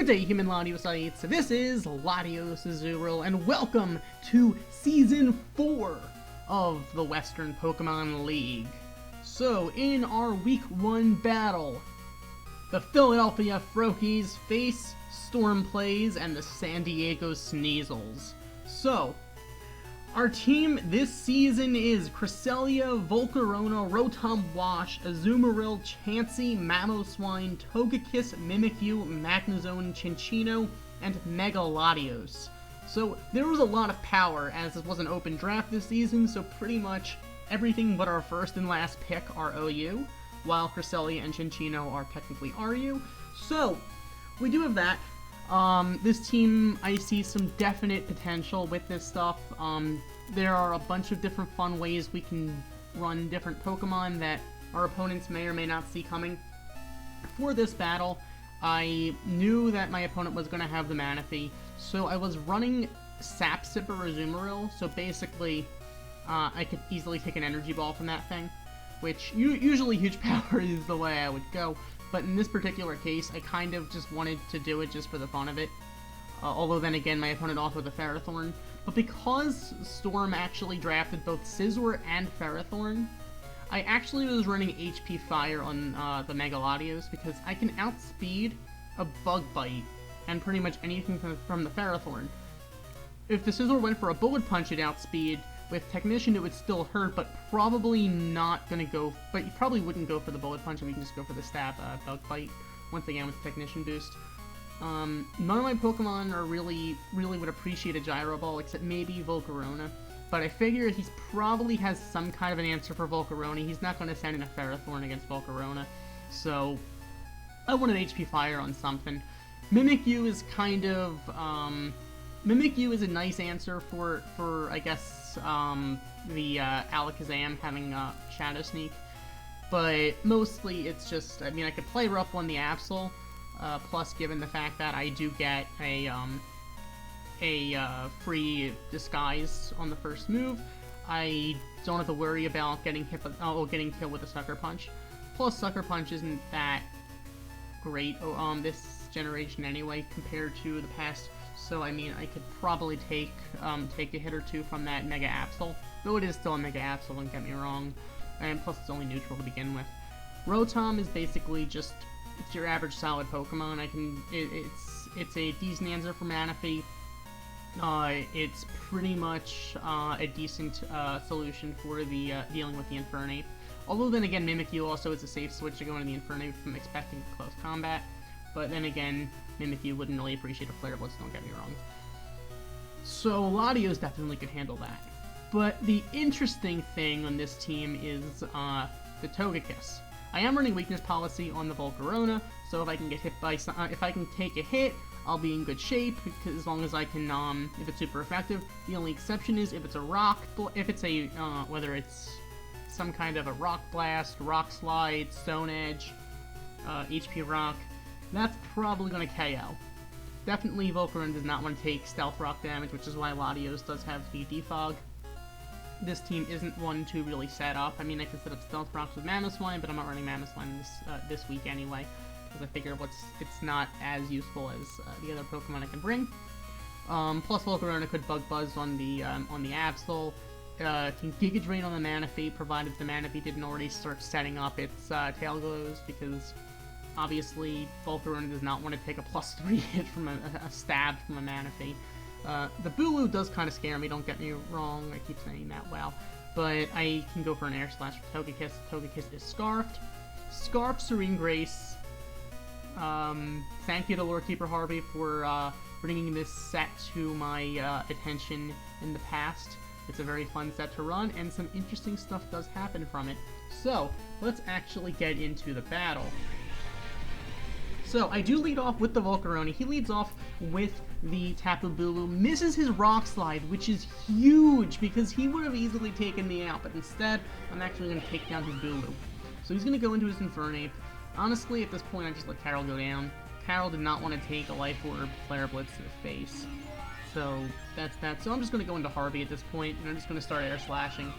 day, human Latios. So this is LatiosAzurill, and welcome to Season 4 of the Western Pokemon League. So, in our Week 1 battle, the Philadelphia Froakies face Storm Playz and the San Diego Sneasels. So, our team this season is Cresselia, Volcarona, Rotom Wash, Azumarill, Chansey, Mamoswine, Togekiss, Mimikyu, Magnezone, Chinchino, and Mega Latios. So there was a lot of power, as this was an open draft this season, so pretty much everything but our first and last pick are OU, while Cresselia and Chinchino are technically RU. So, we do have that. This team, I see some definite potential with this stuff. There are a bunch of different fun ways we can run different Pokemon that our opponents may or may not see coming. For this battle, I knew that my opponent was going to have the Manaphy, so I was running Sap Sipper Azumarill, so basically, I could easily take an Energy Ball from that thing, which usually huge power is the way I would go. But in this particular case, I kind of just wanted to do it just for the fun of it. Although then again, my opponent also had the Ferrothorn. But because Storm actually drafted both Scizor and Ferrothorn, I actually was running HP Fire on the Mega Latios because I can outspeed a Bug Bite and pretty much anything from the Ferrothorn. If the Scizor went for a Bullet Punch at outspeed, with Technician it would still hurt, but probably not gonna go, but you probably wouldn't go for the Bullet Punch if you can just go for the stab Bug Bite, once again with the Technician boost. None of my Pokemon are really would appreciate a Gyro Ball, except maybe Volcarona, but I figure he probably has some kind of an answer for Volcarona. He's not gonna send in a Ferrothorn against Volcarona, so I wanted HP Fire on something. Mimikyu is kind of, Mimikyu is a nice answer for I guess, the Alakazam having Shadow Sneak, but mostly it's just, I mean, I could play rough on the Absol, plus given the fact that I do get a free Disguise on the first move, I don't have to worry about getting getting killed with a Sucker Punch. Plus, Sucker Punch isn't that great this generation anyway compared to the past. So, I mean, I could probably take a hit or two from that Mega Absol, though it is still a Mega Absol, don't get me wrong, and plus it's only neutral to begin with. Rotom is basically just, it's your average solid Pokemon. It's a decent answer for Manaphy. It's pretty much a decent solution for the dealing with the Infernape. Although then again, Mimikyu also is a safe switch to go into the Infernape from expecting close combat. But then again, Mimikyu wouldn't really appreciate a Flare Blitz, don't get me wrong. So Latios definitely could handle that. But the interesting thing on this team is the Togekiss. I am running Weakness Policy on the Volcarona, so if I can get hit by if I can take a hit, I'll be in good shape, because as long as I can, if it's super effective. The only exception is if it's a Rock, if it's a, whether it's some kind of a Rock Blast, Rock Slide, Stone Edge, HP Rock, that's probably going to KO. Definitely Volcarona does not want to take Stealth Rock damage, which is why Latios does have the Defog. This team isn't one to really set up. I mean, I could set up Stealth Rocks with Mamoswine, but I'm not running Mamoswine this week anyway, because I figure it's not as useful as the other Pokemon I can bring. Plus Volcarona could Bug Buzz on the Absol. Can Giga Drain on the Manaphy, provided the Manaphy didn't already start setting up its Tail Glows, because obviously, Volcarona does not want to take a +3 hit from a stab from a Manaphy. The Bulu does kind of scare me, don't get me wrong, I keep saying that, wow. But I can go for an Air Slash with Togekiss. Togekiss is Scarfed. Scarf, Serene Grace. Thank you to Lord Keeper Harvey for bringing this set to my attention in the past. It's a very fun set to run, and some interesting stuff does happen from it. So, let's actually get into the battle. So, I do lead off with the Volcarona. He leads off with the Tapu Bulu, misses his Rock Slide, which is huge, because he would have easily taken me out, but instead, I'm actually going to take down his Bulu. So he's going to go into his Infernape. Honestly, at this point, I just let Carol go down. Carol did not want to take a Life Orb Flare Blitz to the face. So, that's that. So I'm just going to go into Harvey at this point, and I'm just going to start Air Slashing.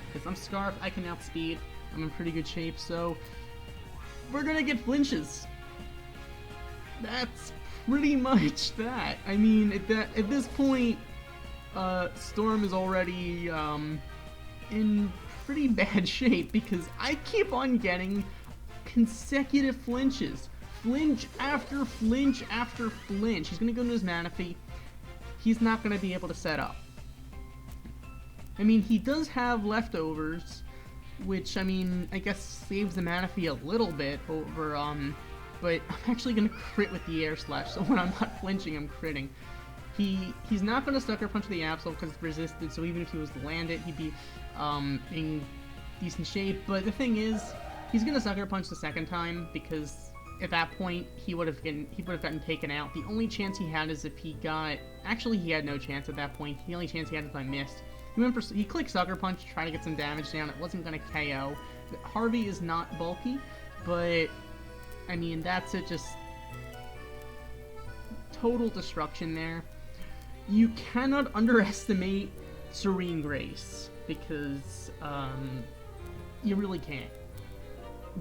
Because I'm Scarf, I can outspeed, I'm in pretty good shape, so we're going to get flinches. That's pretty much that. I mean, at this point, Storm is already in pretty bad shape because I keep on getting consecutive flinches. Flinch after flinch after flinch. He's going to go into his Manaphy. He's not going to be able to set up. I mean, he does have leftovers, which, I mean, I guess saves the Manaphy a little bit over, but I'm actually going to crit with the Air Slash, so when I'm not flinching, I'm critting. He's not going to Sucker Punch the Absol because it's resisted, so even if he was to land it, he'd be in decent shape. But the thing is, he's going to Sucker Punch the second time because at that point he would have gotten taken out. The only chance he had is if he got... Actually, he had no chance at that point. The only chance he had is if I missed. He clicked Sucker Punch to try to get some damage down. It wasn't going to KO. Harvey is not bulky, but I mean, that's it. Just total destruction there. You cannot underestimate Serene Grace because you really can't.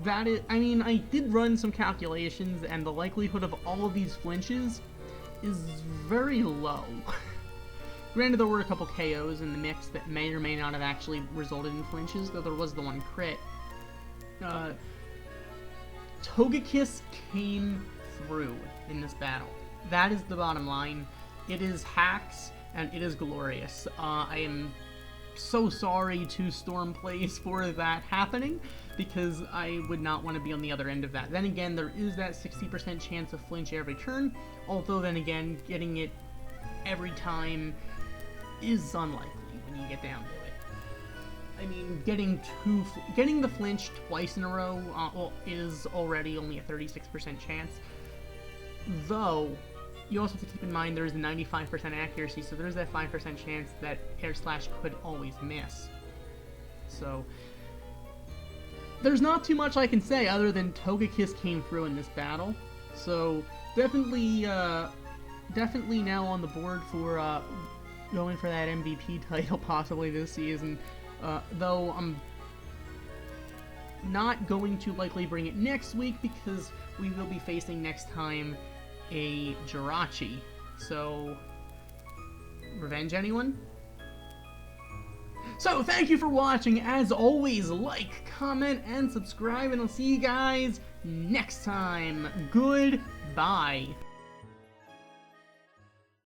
That is, I mean, I did run some calculations, and the likelihood of all of these flinches is very low. Granted, there were a couple KOs in the mix that may or may not have actually resulted in flinches, though there was the one crit. Togekiss came through in this battle. That is the bottom line. It is hacks, and it is glorious. I am so sorry to Storm Playz for that happening, because I would not want to be on the other end of that. Then again, there is that 60% chance of flinch every turn, although then again, getting it every time is unlikely when you get down to it. I mean, getting the flinch twice in a row is already only a 36% chance, though you also have to keep in mind there is a 95% accuracy, so there's that 5% chance that Air Slash could always miss. So there's not too much I can say other than Togekiss came through in this battle. So definitely now on the board for going for that MVP title possibly this season. Though I'm not going to likely bring it next week because we will be facing next time a Jirachi. So, revenge anyone? So, thank you for watching. As always, like, comment, and subscribe, and I'll see you guys next time. Goodbye.